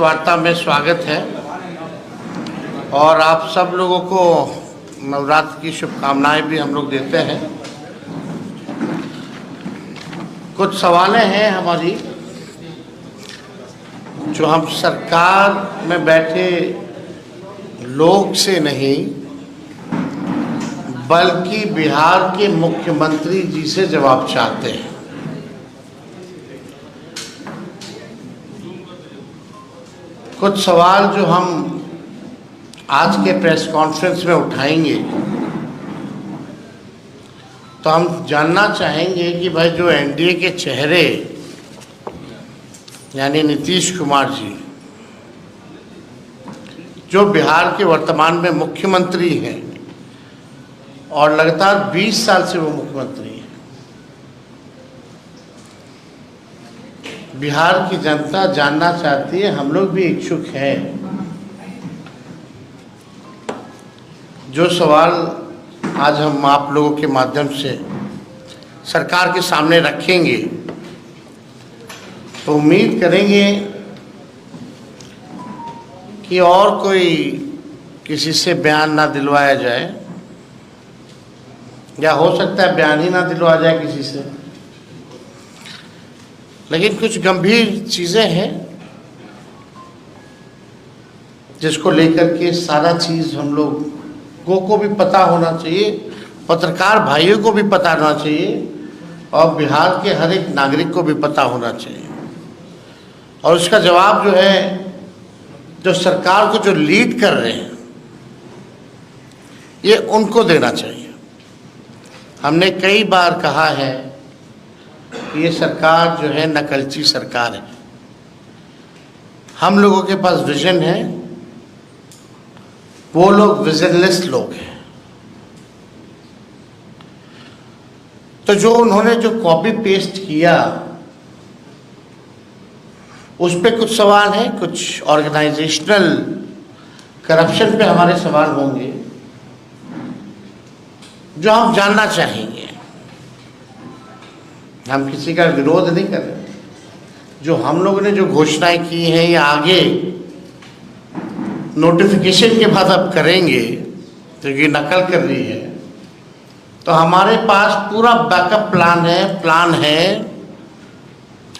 वार्ता में स्वागत है और आप सब लोगों को नवरात्र की शुभकामनाएं भी हम लोग देते हैं। कुछ सवालें हैं हमारी जो हम सरकार में बैठे लोग से नहीं बल्कि बिहार के मुख्यमंत्री जी से जवाब चाहते हैं। कुछ सवाल जो हम आज के प्रेस कॉन्फ्रेंस में उठाएंगे तो हम जानना चाहेंगे कि भाई जो एनडीए के चेहरे यानी नीतीश कुमार जी जो बिहार के वर्तमान में मुख्यमंत्री हैं और लगातार 20 साल से वो मुख्यमंत्री हैं, बिहार की जनता जानना चाहती है, हम लोग भी इच्छुक हैं। जो सवाल आज हम आप लोगों के माध्यम से सरकार के सामने रखेंगे तो उम्मीद करेंगे कि और कोई किसी से बयान ना दिलवाया जाए या हो सकता है बयान ही ना दिलवाया जाए किसी से, लेकिन कुछ गंभीर चीज़ें हैं जिसको लेकर के सारा चीज़ हम लोगों को भी पता होना चाहिए, पत्रकार भाइयों को भी पता होना चाहिए और बिहार के हर एक नागरिक को भी पता होना चाहिए। और उसका जवाब जो है, जो सरकार को जो लीड कर रहे हैं, ये उनको देना चाहिए। हमने कई बार कहा है कि ये सरकार जो है नकलची सरकार है। हम लोगों के पास विजन है, वो लोग विजनलेस लोग हैं। तो जो उन्होंने जो कॉपी पेस्ट किया उस पे कुछ सवाल हैं, कुछ ऑर्गेनाइजेशनल करप्शन पे हमारे सवाल होंगे जो हम जानना चाहेंगे। हम किसी का विरोध नहीं कर रहे, जो हम लोगों ने जो घोषणाएं की हैं या आगे नोटिफिकेशन के बाद अब करेंगे तो ये नकल कर रही है, तो हमारे पास पूरा बैकअप प्लान है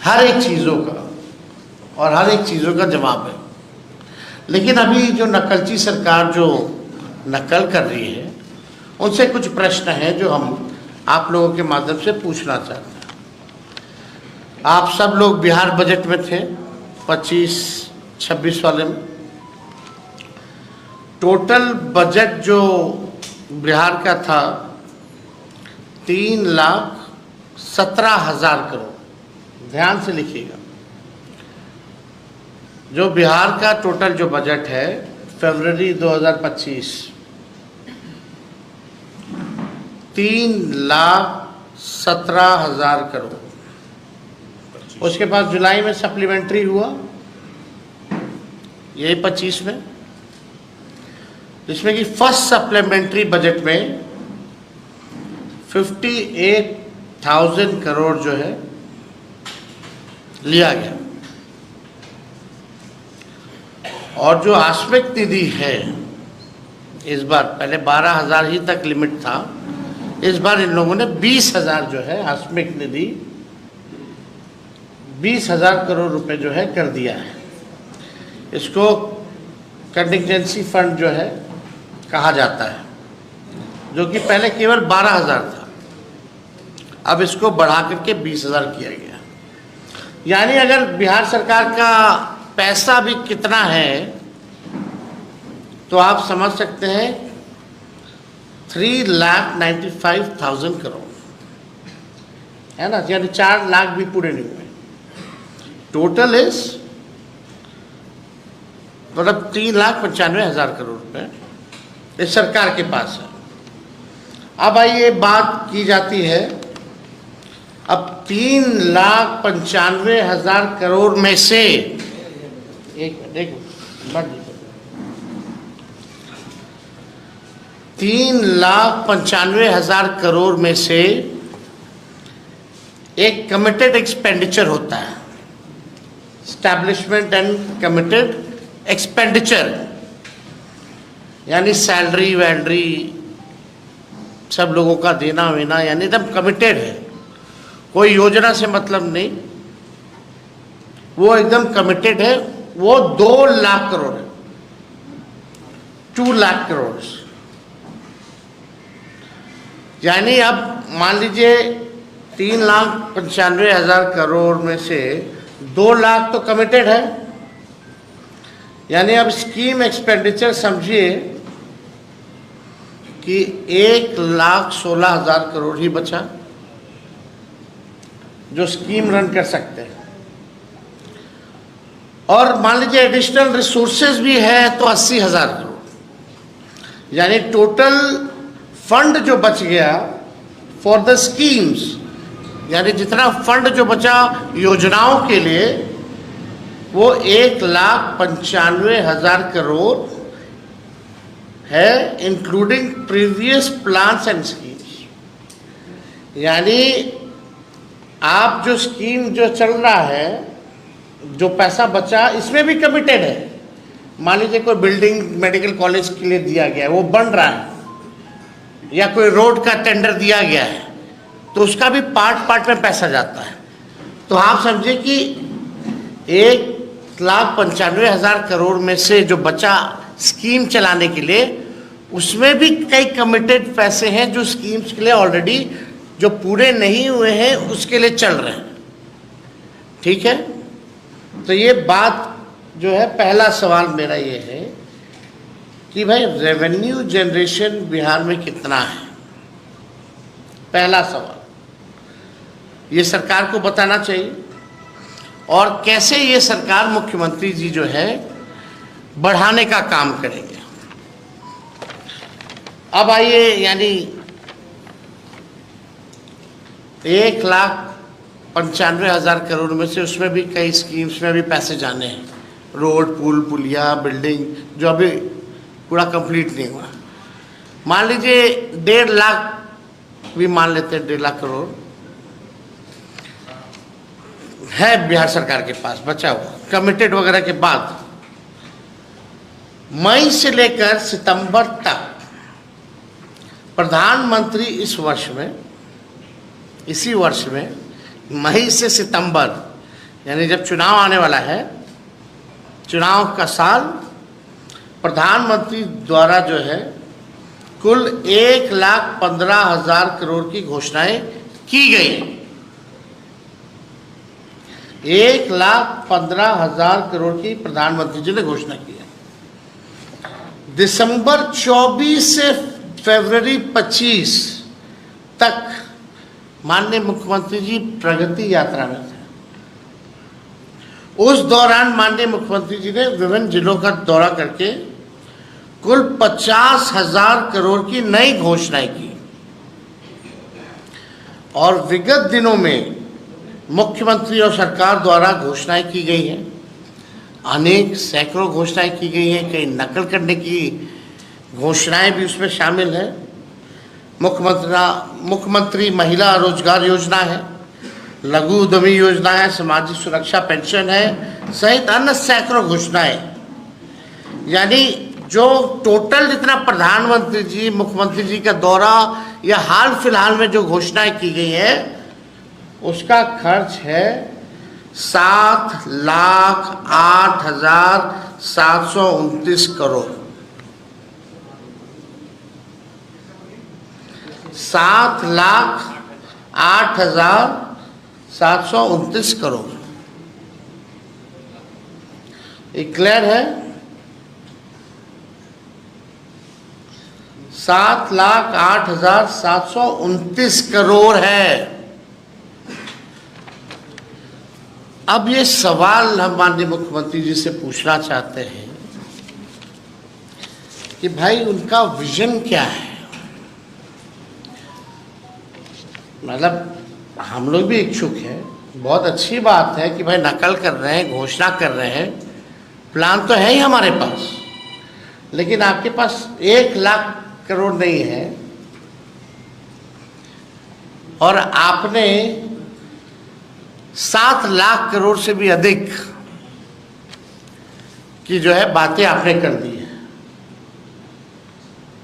हर एक चीज़ों का और हर एक चीज़ों का जवाब है। लेकिन अभी जो नकलची सरकार जो नकल कर रही है उनसे कुछ प्रश्न हैं जो हम आप लोगों के माध्यम से पूछना चाहते हैं। आप सब लोग बिहार बजट में थे 25-26 वाले में। टोटल बजट जो बिहार का था 3,17,000 करोड़। ध्यान से लिखिएगा, जो बिहार का टोटल जो बजट है फरवरी 2025 3,17,000 करोड़। उसके बाद जुलाई में सप्लीमेंट्री हुआ, यही 25 में, जिसमें कि फर्स्ट सप्लीमेंट्री बजट में 58,000 करोड़ जो है लिया गया। और जो आस्मिक निधि है इस बार, पहले 12,000 ही तक लिमिट था, इस बार इन लोगों ने 20,000 जो है आस्मिक निधि 20,000 करोड़ रुपए जो है कर दिया है। इसको कंटिजेंसी फंड जो है कहा जाता है, जो कि पहले केवल 12,000 था, अब इसको बढ़ा करके 20,000 किया गया। यानी अगर बिहार सरकार का पैसा भी कितना है तो आप समझ सकते हैं 3,95,000 करोड़ है ना, यानी 4 लाख भी पूरे नहीं हुए। टोटल इज मतलब 3,95,000 करोड़ रुपए इस सरकार के पास है। अब आइए बात की जाती है, अब 3,95,000 करोड़ में से एक देखो 3,95,000 करोड़ में से एक कमिटेड एक्सपेंडिचर होता है स्टैब्लिशमेंट एंड कमिटेड एक्सपेंडिचर, यानी सैलरी वैलरी सब लोगों का देना वेना, यानी एकदम कमिटेड है, कोई योजना से मतलब नहीं, वो एकदम कमिटेड है। वो 2 लाख करोड़ है, 2 लाख करोड़। यानी अब मान लीजिए 3,95,000 करोड़ में से 2 लाख तो कमिटेड है, यानी अब स्कीम एक्सपेंडिचर समझिए कि 1,16,000 करोड़ ही बचा जो स्कीम रन कर सकते हैं। और मान लीजिए एडिशनल रिसोर्सेज भी है तो 80,000 करोड़, यानी टोटल फंड जो बच गया फॉर द स्कीम्स, यानी जितना फंड जो बचा योजनाओं के लिए वो 1,95,000 करोड़ है, including previous plans and schemes. यानी आप जो स्कीम जो चल रहा है, जो पैसा बचा इसमें भी कमिटेड है। मान लीजिए कोई बिल्डिंग मेडिकल कॉलेज के लिए दिया गया है, वो बन रहा है, या कोई रोड का टेंडर दिया गया है, तो उसका भी पार्ट में पैसा जाता है। तो आप समझिए कि 1,95,000 करोड़ में से जो बचा स्कीम चलाने के लिए, उसमें भी कई कमिटेड पैसे हैं जो स्कीम्स के लिए ऑलरेडी जो पूरे नहीं हुए हैं उसके लिए चल रहे हैं। ठीक है, तो ये बात जो है, पहला सवाल मेरा ये है कि भाई रेवेन्यू जनरेशन बिहार में कितना है। पहला सवाल ये सरकार को बताना चाहिए, और कैसे ये सरकार, मुख्यमंत्री जी जो है, बढ़ाने का काम करेंगे। अब आइए, यानी 1,95,000 करोड़ में से उसमें भी कई स्कीम्स में भी पैसे जाने हैं, रोड, पुल, पुलिया, बिल्डिंग जो अभी पूरा कंप्लीट नहीं हुआ। मान लीजिए 1.5 लाख भी मान लेते हैं, 1.5 लाख करोड़ है बिहार सरकार के पास बचा हुआ, कमिटेड वगैरह के बाद। मई से लेकर सितंबर तक प्रधानमंत्री इस वर्ष में, इसी वर्ष में मई से सितंबर, यानी जब चुनाव आने वाला है, चुनाव का साल, प्रधानमंत्री द्वारा जो है कुल 1,15,000 करोड़ की घोषणाएं की गई। 1,15,000 करोड़ की प्रधानमंत्री जी ने घोषणा की है। दिसंबर 24 से फरवरी 25 तक माननीय मुख्यमंत्री जी प्रगति यात्रा में थे। उस दौरान माननीय मुख्यमंत्री जी ने विभिन्न जिलों का दौरा करके कुल 50,000 करोड़ की नई घोषणाएं की। और विगत दिनों में मुख्यमंत्री और सरकार द्वारा घोषणाएं की गई हैं, अनेक सैकड़ों घोषणाएं की गई हैं, कई नकल करने की घोषणाएं भी उसमें शामिल हैं। मुख्यमंत्री महिला रोजगार योजना है, लघु उद्यमी योजना है, सामाजिक सुरक्षा पेंशन है, सहित अन्य सैकड़ों घोषणाएं। यानी जो टोटल जितना प्रधानमंत्री जी, मुख्यमंत्री जी का दौरा या हाल फिलहाल में जो घोषणाएं की गई है, उसका खर्च है 7,08,729 करोड़। 7,08,729 करोड़। ये क्लियर है? 7,08,729 करोड़ है। अब ये सवाल हम माननीय मुख्यमंत्री जी से पूछना चाहते हैं कि भाई उनका विजन क्या है। मतलब हम लोग भी इच्छुक हैं, बहुत अच्छी बात है कि भाई नकल कर रहे हैं, घोषणा कर रहे हैं, प्लान तो है ही हमारे पास, लेकिन आपके पास 1 लाख करोड़ नहीं है और आपने 7 लाख करोड़ से भी अधिक की जो है बातें आपने कर दी हैं।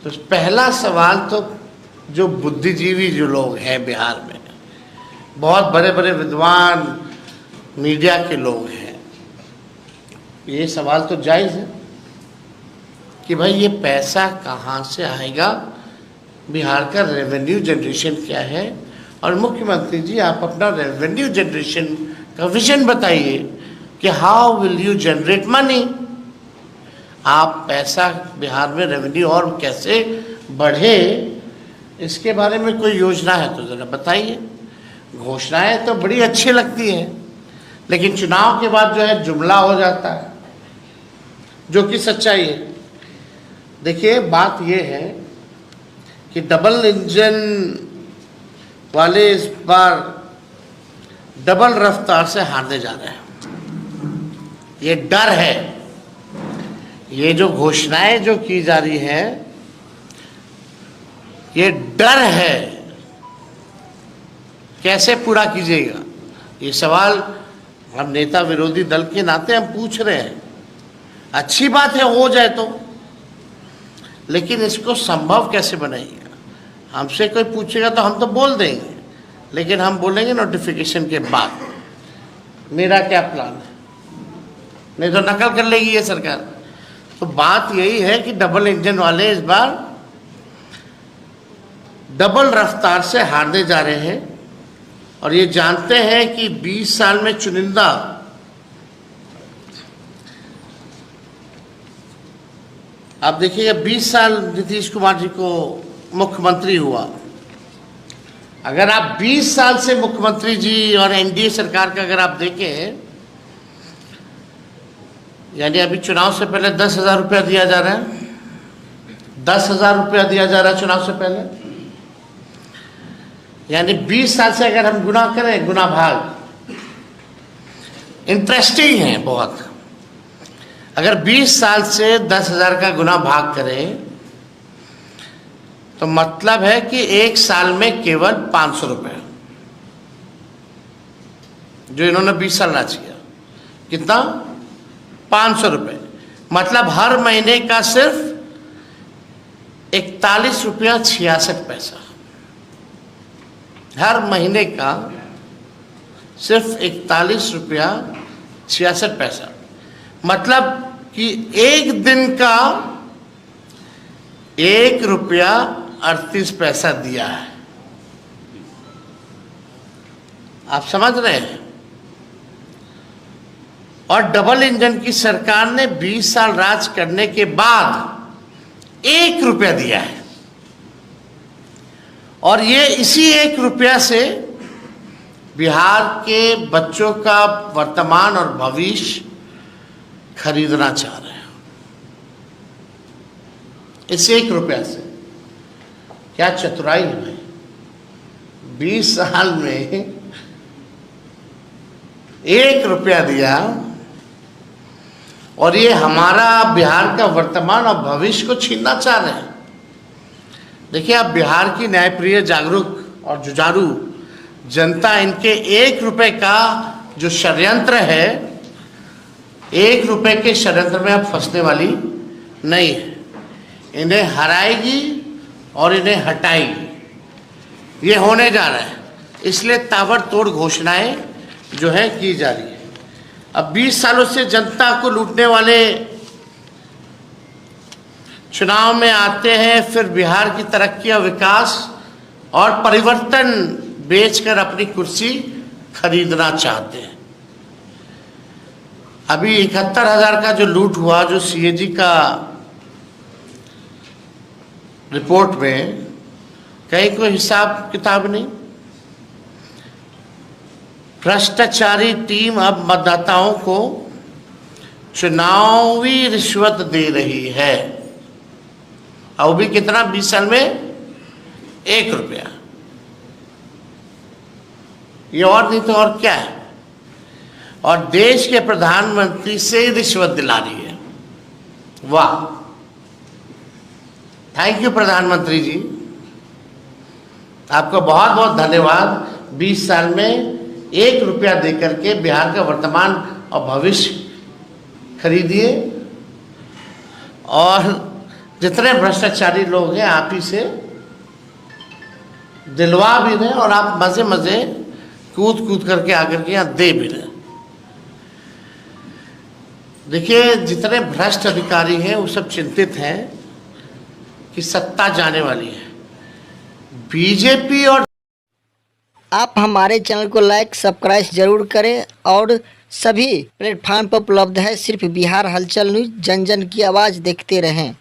तो पहला सवाल तो जो बुद्धिजीवी जो लोग हैं बिहार में, बहुत बड़े बड़े विद्वान मीडिया के लोग हैं, ये सवाल तो जायज़ है कि भाई ये पैसा कहाँ से आएगा, बिहार का रेवेन्यू जनरेशन क्या है, और मुख्यमंत्री जी आप अपना रेवेन्यू जनरेशन का विजन बताइए कि how will you generate money. आप पैसा बिहार में रेवेन्यू और कैसे बढ़े, इसके बारे में कोई योजना है तो ज़रा बताइए। घोषणाएं तो बड़ी अच्छी लगती हैं, लेकिन चुनाव के बाद जो है जुमला हो जाता है, जो कि सच्चाई है। देखिए बात ये है कि डबल इंजन वाले इस बार डबल रफ्तार से हारने जा रहे हैं। ये डर है, ये जो घोषणाएं जो की जा रही हैं, ये डर है, कैसे पूरा कीजिएगा। ये सवाल हम नेता विरोधी दल के नाते हम पूछ रहे हैं। अच्छी बात है हो जाए तो, लेकिन इसको संभव कैसे बनाइएगा। हमसे कोई पूछेगा तो हम तो बोल देंगे, लेकिन हम बोलेंगे नोटिफिकेशन के बाद मेरा क्या प्लान है, नहीं तो नकल कर लेगी ये सरकार। तो बात यही है कि डबल इंजन वाले इस बार डबल रफ्तार से हारने जा रहे हैं, और ये जानते हैं कि 20 साल में चुनिंदा आप देखिएगा 20 साल नीतीश कुमार जी को मुख्यमंत्री हुआ। अगर आप 20 साल से मुख्यमंत्री जी और एनडीए सरकार का अगर आप देखें, यानी अभी चुनाव से पहले 10,000 रुपया दिया जा रहा है, 10,000 रुपया दिया जा रहा है चुनाव से पहले, यानी 20 साल से अगर हम गुना करें, गुना भाग इंटरेस्टिंग है बहुत। अगर 20 साल से 10,000 का गुना भाग करें तो मतलब है कि एक साल में केवल 500 रुपये, जो इन्होंने 20 साल राज किया, कितना 500 रुपये, मतलब हर महीने का सिर्फ 41 रुपया 66 पैसा, हर महीने का सिर्फ 41 रुपया 66 पैसा, मतलब कि एक दिन का 1 रुपया 38 पैसा दिया है। आप समझ रहे हैं। और डबल इंजन की सरकार ने 20 साल राज करने के बाद 1 रुपया दिया है, और ये इसी 1 रुपया से बिहार के बच्चों का वर्तमान और भविष्य खरीदना चाह रहे हैं। इस 1 रुपया से क्या चतुराई है भाई। 20 साल में 1 रुपया दिया, और ये हमारा बिहार का वर्तमान और भविष्य को छीनना चाह रहे हैं। देखिए आप बिहार की न्यायप्रिय, जागरूक और जुझारू जनता इनके 1 रुपये का जो षड्यंत्र है, 1 रुपये के षड्यंत्र में अब फंसने वाली नहीं है। इन्हें हराएगी और इन्हें हटाएगी, ये होने जा रहा है। इसलिए ताबड़तोड़ घोषणाएं जो है की जा रही है। अब 20 सालों से जनता को लूटने वाले चुनाव में आते हैं, फिर बिहार की तरक्की और विकास और परिवर्तन बेचकर अपनी कुर्सी खरीदना चाहते हैं। अभी 71,000 का जो लूट हुआ, जो सीएजी का रिपोर्ट में कहीं कोई हिसाब किताब नहीं। भ्रष्टाचारी टीम अब मतदाताओं को चुनावी रिश्वत दे रही है, और वो भी कितना 20 साल में 1 रुपया। ये और नहीं तो और क्या है। और देश के प्रधानमंत्री से रिश्वत दिला रही है। वाह, थैंक यू प्रधानमंत्री जी, आपको बहुत बहुत धन्यवाद। 20 साल में 1 रुपया देकर के बिहार का वर्तमान और भविष्य खरीदिए और जितने भ्रष्टाचारी लोग हैं आप ही से दिलवा भी रहे और आप मज़े मज़े कूद कूद करके आकर के यहाँ दे भी रहे। देखिए, जितने भ्रष्ट अधिकारी हैं वो सब चिंतित हैं कि सत्ता जाने वाली है। बीजेपी और आप हमारे चैनल को लाइक सब्सक्राइब जरूर करें और सभी प्लेटफार्म पर उपलब्ध है। सिर्फ बिहार हलचल न्यूज़, जन जन की आवाज़ देखते रहें।